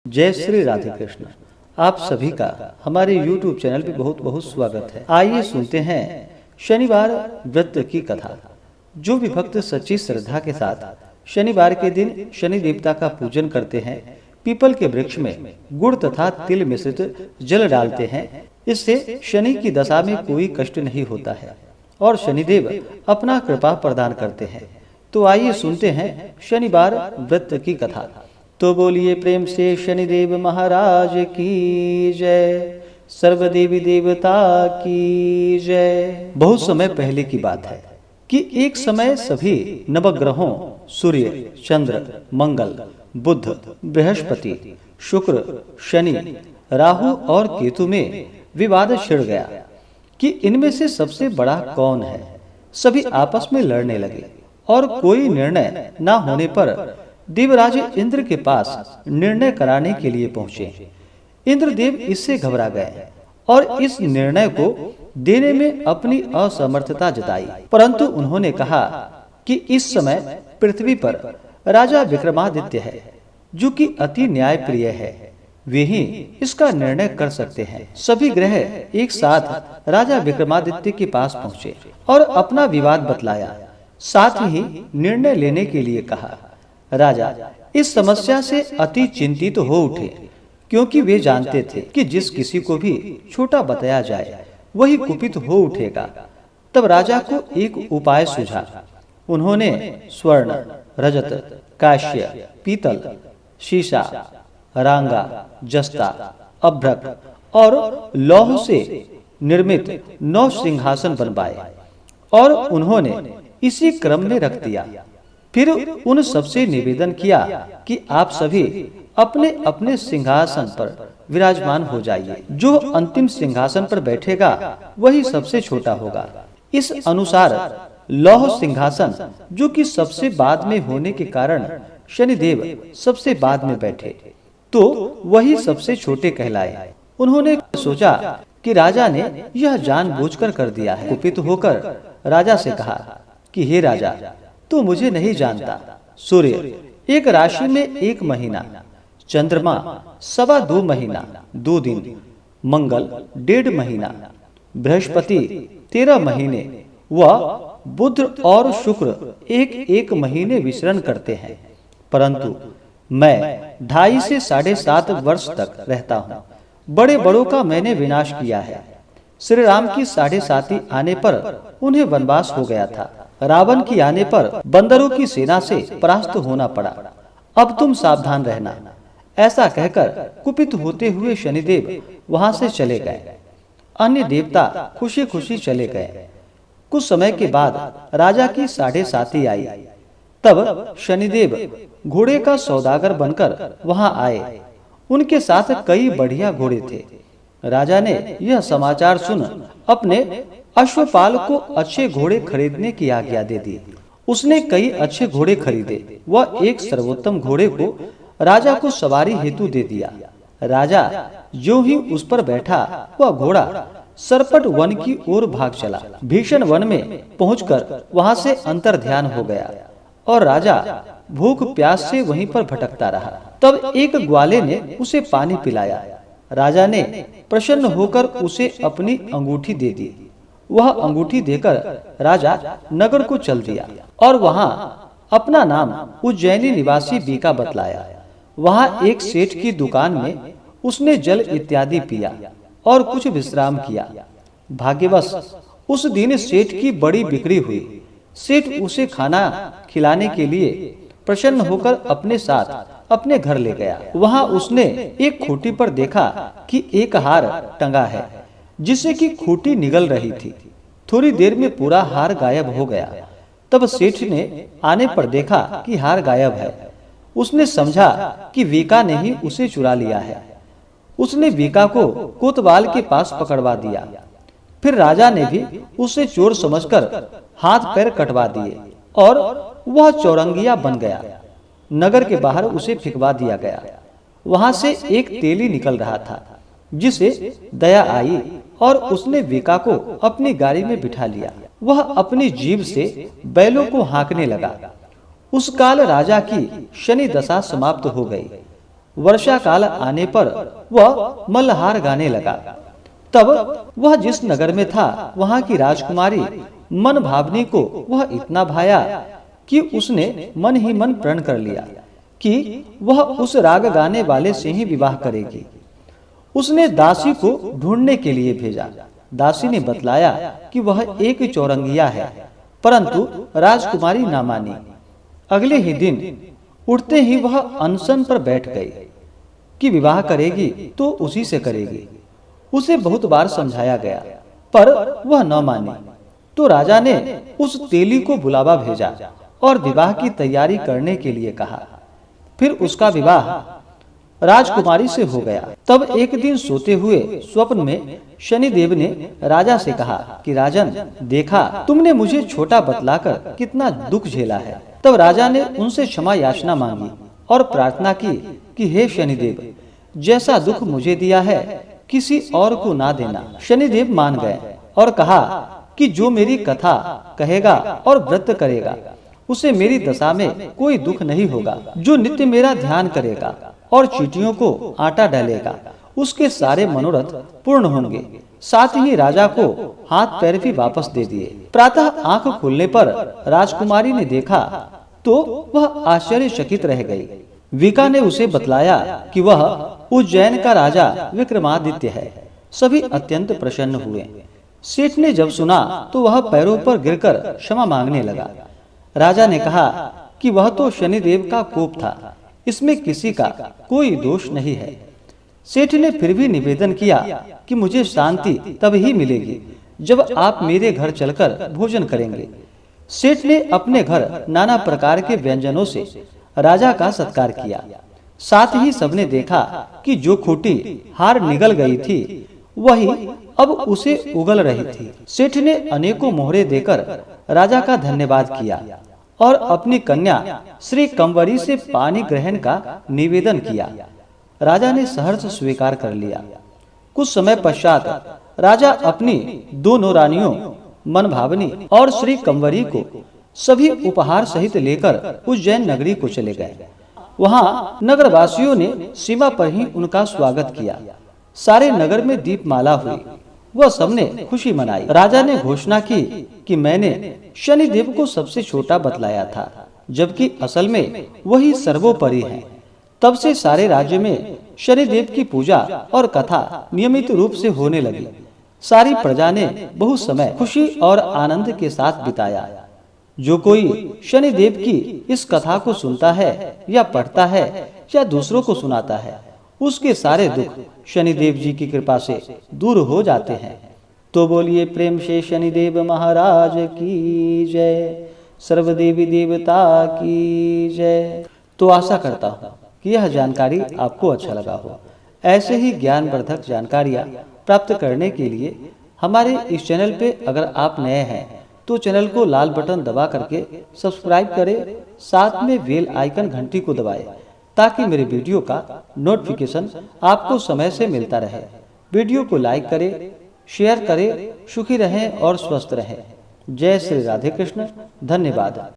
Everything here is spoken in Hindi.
जय श्री राधे कृष्ण। आप सभी का हमारे YouTube चैनल पे बहुत बहुत स्वागत है। आइए सुनते हैं शनिवार व्रत की कथा। जो भी भक्त सच्ची श्रद्धा के साथ शनिवार के दिन शनि देवता का पूजन करते हैं, पीपल के वृक्ष में गुड़ तथा तिल मिश्रित जल डालते हैं, इससे शनि की दशा में कोई कष्ट नहीं होता है और शनिदेव अपना कृपा प्रदान करते हैं। तो आइए सुनते हैं शनिवार व्रत की कथा। तो बोलिए प्रेम से शनिदेव महाराज की जय, सर्व देवी देवता की जय। बहुत समय पहले की बात है कि एक समय सभी नवग्रहों सूर्य, चंद्र, मंगल, बुध, बृहस्पति, शुक्र, शनि, राहु और केतु में विवाद छिड़ गया कि इनमें से सबसे बड़ा कौन है। सभी आपस में लड़ने लगे और कोई निर्णय न होने पर देवराज इंद्र के पास निर्णय कराने के लिए पहुंचे। इंद्रदेव इससे घबरा गए और इस निर्णय को देने में अपनी असमर्थता जताई, परंतु उन्होंने कहा कि इस समय पृथ्वी पर राजा विक्रमादित्य है, जो कि अति न्यायप्रिय है। वे ही इसका निर्णय कर सकते हैं। सभी ग्रह एक साथ राजा विक्रमादित्य के पास पहुंचे और अपना विवाद बतलाया, साथ ही निर्णय लेने के लिए कहा। राजा इस समस्या से अति चिंतित हो उठे, क्योंकि वे जानते थे कि जिस किसी को भी छोटा बताया जाए वही कुपित हो उठेगा। तब राजा को एक उपाय सूझा। उन्होंने स्वर्ण, रजत, कांस्य, पीतल, शीशा, रांगा, जस्ता, अभ्रक और लौह से निर्मित 9 सिंहासन बनवाए और उन्होंने इसी क्रम में रख दिया। फिर उन सबसे निवेदन किया कि आप सभी अपने अपने सिंहासन पर विराजमान हो जाइए। जो अंतिम सिंहासन पर बैठेगा वही सबसे छोटा होगा। इस अनुसार लौह सिंहासन, जो कि सबसे बाद में होने के कारण शनिदेव सबसे बाद में बैठे, तो वही सबसे छोटे कहलाए। उन्होंने सोचा कि राजा ने यह जानबूझकर कर दिया है। कुपित होकर राजा से कहा कि हे राजा, तू मुझे नहीं जानता। सूर्य एक राशि में 1 महीना, चंद्रमा 2.25 महीना 2 दिन, मंगल 1.5 महीना, बृहस्पति 13 महीने व बुध और शुक्र 1 महीने विचरण करते हैं, परंतु मैं 2.5 से 7.5 वर्ष तक रहता हूँ। बड़े बड़ों का मैंने विनाश किया है। श्री राम की 7.5 आने पर उन्हें वनवास हो गया था। रावण की आने पर बंदरों की सेना से परास्त होना पड़ा। अब तुम सावधान रहना। ऐसा कहकर कुपित होते हुए शनिदेव वहां से चले गए। अन्य देवता खुशी खुशी चले गए। कुछ समय के बाद राजा की 7.5 आई। तब शनिदेव घोड़े का सौदागर बनकर वहां आए। उनके साथ कई बढ़िया घोड़े थे। राजा ने यह समाचार सुन अपने अश्वपाल को अच्छे घोड़े खरीदने की आज्ञा दे दी। उसने कई अच्छे घोड़े खरीदे। वह एक सर्वोत्तम घोड़े को राजा को सवारी हेतु दे दिया। राजा जो ही उस पर बैठा, वह घोड़ा सरपट वन की ओर भाग चला। भीषण वन में पहुंचकर वहां से अंतर्ध्यान हो गया और राजा भूख प्यास से वहीं पर भटकता रहा। तब एक ग्वाले ने उसे पानी पिलाया। राजा ने प्रसन्न होकर उसे अपनी अंगूठी दे दी। वह अंगूठी देकर राजा नगर को चल दिया और वहां अपना नाम उज्जैनी निवासी बीका बतलाया। वहां एक सेठ की दुकान में उसने जल इत्यादि पिया और कुछ विश्राम किया। भाग्यवश उस दिन सेठ की बड़ी बिक्री हुई। सेठ उसे खाना खिलाने के लिए प्रसन्न होकर अपने साथ अपने घर ले गया। वहां उसने एक खूंटी पर देखा कि एक हार टंगा है, जिससे कि खूंटी निगल रही थी। थोड़ी देर में पूरा हार गायब हो गया। तब सेठ ने आने पर देखा कि हार गायब है। उसने समझा कि वीका ने ही उसे चुरा लिया है। उसने वीका को कोतवाल के पास पकड़वा दिया। फिर राजा ने भी उसे चोर समझकर हाथ पैर कटवा दिए और वह चौरंगिया बन गया। नगर के बाहर उसे फिकवा दिया गया। वहां से एक तेली निकल रहा था, जिसे दया आई और उसने वीका को अपनी गाड़ी में बिठा लिया। वह अपनी जीभ से बैलों को हाँकने लगा। उस काल राजा की शनि दशा समाप्त हो गई। वर्षा काल आने पर वह मल्लहार गाने लगा। तब वह जिस नगर में था वहां की राजकुमारी मन भावनी को वह इतना भाया कि उसने मन ही मन प्रण कर लिया कि वह उस राग गाने वाले से ही विवाह करेगी। उसने दासी को ढूंढने के लिए भेजा। दासी ने बतलाया कि वह एक चौरंगिया है, परंतु राजकुमारी ना मानी। अगले ही दिन उठते ही वह अनशन पर बैठ गई कि विवाह करेगी तो उसी से करेगी। उसे बहुत बार समझाया गया पर वह न मानी। तो राजा ने उस तेली को बुलावा भेजा और विवाह की तैयारी करने के लिए कहा। फिर उसका विवाह राजकुमारी से हो गया। तब एक दिन सोते हुए स्वप्न में शनिदेव ने राजा से कहा कि राजन, देखा तुमने मुझे छोटा बतलाकर कितना दुख झेला है। तब राजा ने उनसे क्षमा याचना मांगी और प्रार्थना की कि हे शनिदेव, जैसा दुख मुझे दिया है किसी और को ना देना। शनिदेव मान गए और कहा कि जो मेरी कथा कहेगा और व्रत करेगा उसे मेरी दशा में कोई दुख नहीं होगा। जो नित्य मेरा ध्यान करेगा और चींटियों को आटा डालेगा उसके सारे मनोरथ पूर्ण होंगे। साथ ही राजा को हाथ पैर भी वापस दे दिए। प्रातः आंख खुलने पर राजकुमारी ने देखा तो वह आश्चर्यचकित रह गई। विका ने उसे बतलाया कि वह उज्जैन का राजा विक्रमादित्य है। सभी अत्यंत प्रसन्न हुए। सेठ ने जब सुना तो वह पैरों पर गिरकर क्षमा मांगने लगा। राजा ने कहा कि वह तो शनिदेव का कोप था, इसमें किसी का कोई दोष नहीं है। सेठ ने फिर भी निवेदन किया कि मुझे शांति तब ही मिलेगी जब आप मेरे घर चलकर भोजन करेंगे। सेठ ने अपने घर नाना प्रकार के व्यंजनों से राजा का सत्कार किया। साथ ही सबने देखा कि जो खूंटी हार निगल गई थी वही अब उसे उगल रही थी। सेठ ने अनेकों मोहरे देकर राजा का धन्यवाद किया और अपनी कन्या श्री कंवरी से पानी ग्रहण का निवेदन किया। राजा ने सहर्ष स्वीकार कर लिया। कुछ समय पश्चात राजा अपनी दोनों रानियों मन भावनी और श्री कंवरी को सभी उपहार सहित लेकर उज्जैन नगरी को चले गए। वहाँ नगरवासियों ने सीमा पर ही उनका स्वागत किया। सारे नगर में दीपमाला हुई। वह सबने खुशी मनाई। राजा ने घोषणा की कि मैंने शनिदेव को सबसे छोटा बतलाया था, जबकि असल में वही सर्वोपरि है। तब से सारे राज्य में शनिदेव की पूजा और कथा नियमित रूप से होने लगी। सारी प्रजा ने बहुत समय खुशी और आनंद के साथ बिताया। जो कोई शनिदेव की इस कथा को सुनता है या पढ़ता है या दूसरों को सुनाता है, उसके सारे दुख शनिदेव जी की कृपा से दूर हो जाते हैं। तो बोलिए प्रेम से शनिदेव महाराज की जय, सर्वदेवी देवता की जय। तो आशा करता हूँ कि यह जानकारी आपको अच्छा लगा हो। ऐसे ही ज्ञानवर्धक जानकारियाँ प्राप्त करने के लिए हमारे इस चैनल पे अगर आप नए हैं तो चैनल को लाल बटन दबा करके सब्सक्राइब करें, साथ में बेल आइकन घंटी को दबाएं ताकि मेरे वीडियो का नोटिफिकेशन आपको समय से मिलता रहे। वीडियो को लाइक करें, शेयर करें। सुखी रहें और स्वस्थ रहें। जय श्री राधे कृष्ण। धन्यवाद।